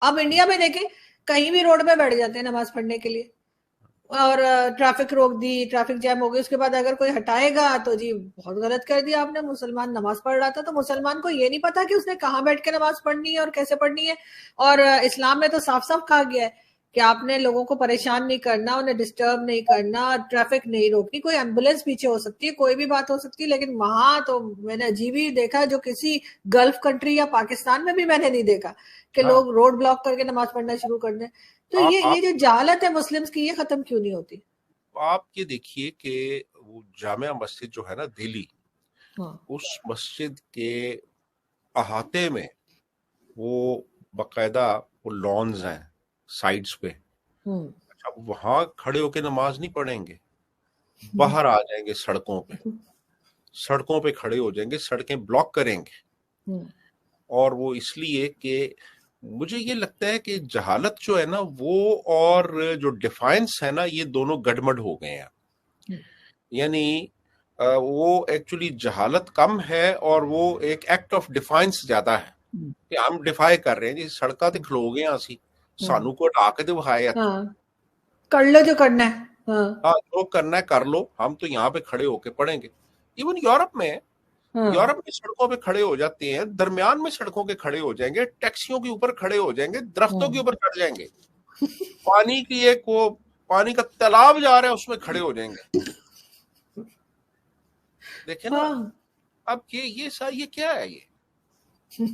اب انڈیا میں دیکھیں کہیں بھی روڈ پہ بیٹھ جاتے ہیں نماز پڑھنے کے لیے، اور ٹریفک روک دی، ٹریفک جام ہو گئی، اس کے بعد اگر کوئی ہٹائے گا تو جی بہت غلط کر دیا آپ نے، مسلمان نماز پڑھ رہا تھا، تو مسلمان کو یہ نہیں پتا کہ اس نے کہاں بیٹھ کے نماز پڑھنی ہے اور کیسے پڑھنی ہے۔ اور اسلام میں تو صاف صاف کہا گیا ہے کہ آپ نے لوگوں کو پریشان نہیں کرنا، انہیں ڈسٹرب نہیں کرنا، ٹریفک نہیں روکنی، کوئی ایمبولینس پیچھے ہو سکتی ہے، کوئی بھی بات ہو سکتی ہے، لیکن وہاں تو میں نے عجیب ہی دیکھا جو کسی گلف کنٹری یا پاکستان میں بھی میں نے نہیں دیکھا کہ ہاں لوگ روڈ بلاک کر کے نماز پڑھنا شروع کر دیں۔ تو یہ جو جہالت ہے مسلمز کی، یہ ختم کیوں نہیں ہوتی؟ آپ یہ دیکھیے کہ وہ جامع مسجد جو ہے نا دہلی، ہاں اس مسجد کے احاطے میں وہ باقاعدہ وہ لانز ہیں سائڈز پہ، اچھا وہاں کھڑے ہو کے نماز نہیں پڑھیں گے، باہر آ جائیں گے سڑکوں پہ کھڑے ہو جائیں گے، سڑکیں بلاک کریں گے، اور وہ اس لیے کہ مجھے یہ لگتا ہے کہ جہالت جو ہے نا وہ اور جو ڈیفائنس ہے نا یہ دونوں گڈمڈ ہو گئے ہیں، یعنی وہ ایکچولی جہالت کم ہے اور وہ ایک ایکٹ آف ڈیفائنس زیادہ ہے کہ ہم ڈیفائی کر رہے ہیں جی سڑکاں تے کھلو گے اسی سانو کو ڈا کے دکھائے اتنے، ہاں کر لو جو کرنا ہے۔ ہاں ہاں جو کرنا ہے کر لو، ہم تو یہاں پہ کھڑے ہو کے پڑھیں گے۔ ایون یورپ میں ہاں سڑکوں پہ کھڑے ہو جاتے ہیں، درمیان میں سڑکوں کے کھڑے ہو جائیں گے، ٹیکسیوں کے اوپر کھڑے ہو جائیں گے، درختوں کے اوپر چڑھ جائیں گے، پانی کی ایک وہ پانی کا تالاب جا رہا ہے اس میں کھڑے ہو جائیں گے، دیکھیں نا۔ ہاں اب یہ کیا ہے یہ؟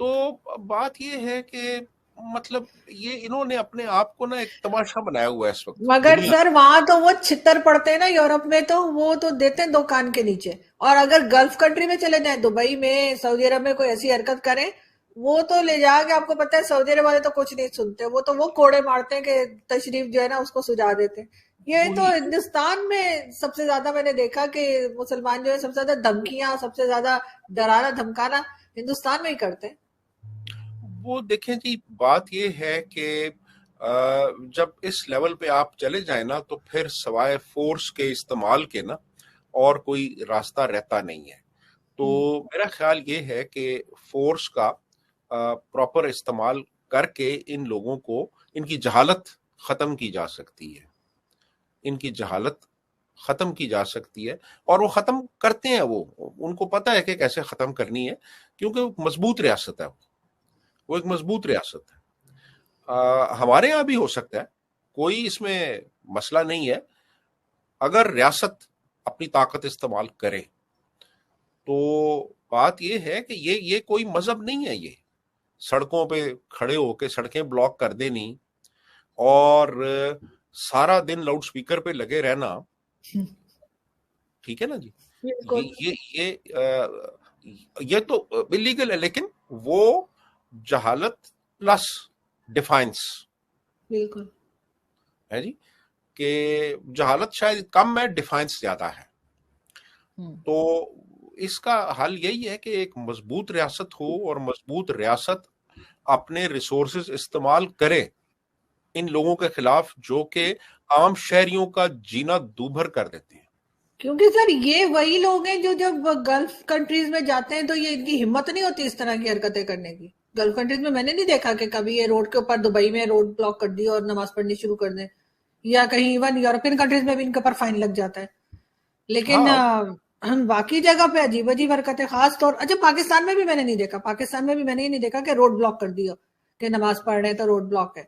تو بات یہ ہے کہ مطلب یہ انہوں نے اپنے آپ کو نا ایک تماشا بنایا ہوا ہے اس وقت مگر دنیا۔ سر وہاں تو وہ چھتر پڑتے ہیں نا یورپ میں، تو وہ تو دیتے ہیں دو کان کے نیچے، اور اگر گلف کنٹری میں چلے جائیں، دبئی میں، سعودی عرب میں کوئی ایسی حرکت کریں، وہ تو لے جا کے آپ کو پتا ہے سعودی عرب والے تو کچھ نہیں سنتے، وہ تو وہ کوڑے مارتے ہیں کہ تشریف جو ہے نا اس کو سجا دیتے ہیں۔ یہ تو وہی ہندوستان میں سب سے زیادہ میں نے دیکھا کہ مسلمان جو ہے سب سے زیادہ دھمکیاں، سب سے زیادہ ڈرانا دھمکانا ہندوستان میں ہی کرتے ہیں۔ وہ دیکھیں جی بات یہ ہے کہ جب اس لیول پہ آپ چلے جائیں نا تو پھر سوائے فورس کے استعمال کے نا اور کوئی راستہ رہتا نہیں ہے، تو میرا خیال یہ ہے کہ فورس کا پراپر استعمال کر کے ان لوگوں کو ان کی جہالت ختم کی جا سکتی ہے، ان کی جہالت ختم کی جا سکتی ہے، اور وہ ختم کرتے ہیں، وہ ان کو پتہ ہے کہ کیسے ختم کرنی ہے، کیونکہ وہ مضبوط ریاست ہے، وہ ایک مضبوط ریاست ہے۔ ہمارے ہاں بھی ہو سکتا ہے، کوئی اس میں مسئلہ نہیں ہے، اگر ریاست اپنی طاقت استعمال کرے تو بات یہ ہے کہ یہ کوئی مذہب نہیں ہے، یہ سڑکوں پہ کھڑے ہو کے سڑکیں بلاک کر دینی اور سارا دن لاؤڈ سپیکر پہ لگے رہنا، ٹھیک ہے نا جی، بالکل یہ تو الیگل ہے، لیکن وہ جہالت پلس ڈیفائنس بالکل ہے جی، کہ جہالت شاید کم ہے، ڈیفائنس زیادہ ہے، تو اس کا حل یہی ہے کہ ایک مضبوط ریاست ہو اور مضبوط ریاست اپنے ریسورسز استعمال کرے ان لوگوں کے خلاف جو کہ عام شہریوں کا جینا دوبھر کر دیتے ہیں۔ کیونکہ سر یہ وہی لوگ ہیں جو جب گلف کنٹریز میں جاتے ہیں تو یہ ان کی ہمت نہیں ہوتی اس طرح کی حرکتیں کرنے کی۔ گلف کنٹریز میں میں نے نہیں دیکھا کہ کبھی یہ روڈ کے اوپر دبئی میں روڈ بلاک کر دی اور نماز پڑھنی شروع کر دیں، یا کہیں ایون یورپین کنٹریز میں بھی ان کے اوپر فائن لگ جاتا ہے، لیکن ہاں باقی جگہ پہ عجیب عجیب حرکتیں، خاص طور اچھا پاکستان میں بھی میں نے نہیں دیکھا، پاکستان میں بھی میں نے یہ نہیں دیکھا کہ روڈ بلاک کر دیا کہ نماز پڑھ رہے ہیں تو روڈ بلاک ہے،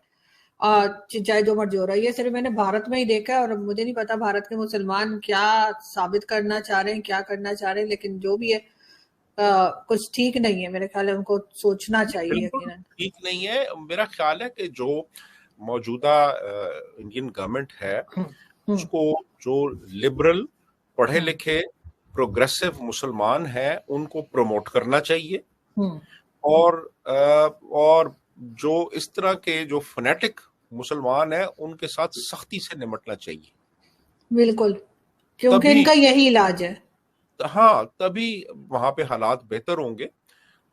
اور چاہے جو مرضی ہو رہا ہے۔ یہ صرف میں نے بھارت میں ہی دیکھا ہے، اور مجھے نہیں پتا بھارت کے مسلمان کیا ثابت کرنا چاہ رہے ہیں، کیا کرنا چاہ رہے ہیں، لیکن جو بھی ہے کچھ ٹھیک نہیں ہے، میرے خیال ہے ان کو سوچنا چاہیے بالکل یقیناً۔ ٹھیک نہیں ہے، میرا خیال ہے کہ جو موجودہ انڈین گورنمنٹ ہے اس کو جو لبرل پڑھے لکھے پروگریسو مسلمان ہیں ان کو پروموٹ کرنا چاہیے، اور جو اس طرح کے جو فنیٹک مسلمان ہیں ان کے ساتھ سختی سے نمٹنا چاہیے، بالکل، کیونکہ ان تبھی کا یہی علاج ہے۔ ہاں تبھی وہاں پہ حالات بہتر ہوں گے،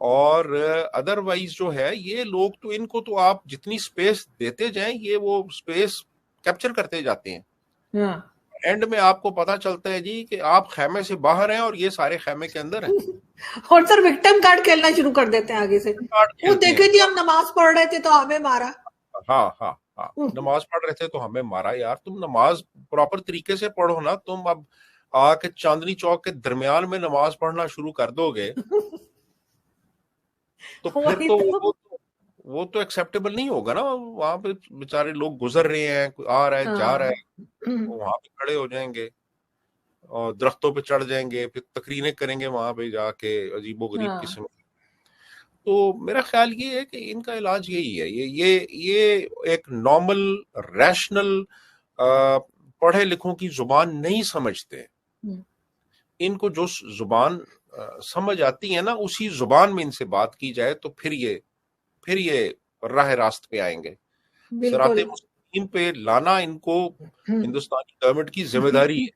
اور ادروائز جو ہے یہ لوگ تو ان کو تو آپ جتنی سپیس دیتے جائیں یہ وہ سپیس کیپچر کرتے جاتے ہیں، ہاں اینڈ میں آپ کو پتا چلتا ہے جی کہ آپ خیمے سے باہر ہیں اور یہ سارے خیمے کے اندر ہیں. اور سر وکٹم کارڈ کھیلنا شروع کر دیتے ہیں آگے سے. کارڈ وہ کھیلتے ہیں. دیکھے جی ہم نماز پڑھ رہے تھے تو ہمیں مارا. ہاں ہاں ہاں, نماز پڑھ رہے تھے تو ہمیں مارا. یار تم نماز پراپر طریقے سے پڑھو نا. تم اب آ کے چاندنی چوک کے درمیان میں نماز پڑھنا شروع کر دو گے تو پھر تو وہ تو ایکسیپٹیبل نہیں ہوگا نا. وہاں پہ بےچارے لوگ گزر رہے ہیں, کوئی آ رہا ہے جا رہا ہے, وہاں پہ کھڑے ہو جائیں گے اور درختوں پہ چڑھ جائیں گے, پھر تقریریں کریں گے وہاں پہ جا کے عجیب و غریب قسم. تو میرا خیال یہ ہے کہ ان کا علاج یہی ہے. یہ ایک نارمل ریشنل پڑھے لکھوں کی زبان نہیں سمجھتے. ان کو جو زبان سمجھ آتی ہے نا اسی زبان میں ان سے بات کی جائے تو پھر یہ راہ راست پہ آئیں گے. صراط مستقیم پہ لانا ان کو ہندوستانی گورنمنٹ کی ذمہ داری ہے.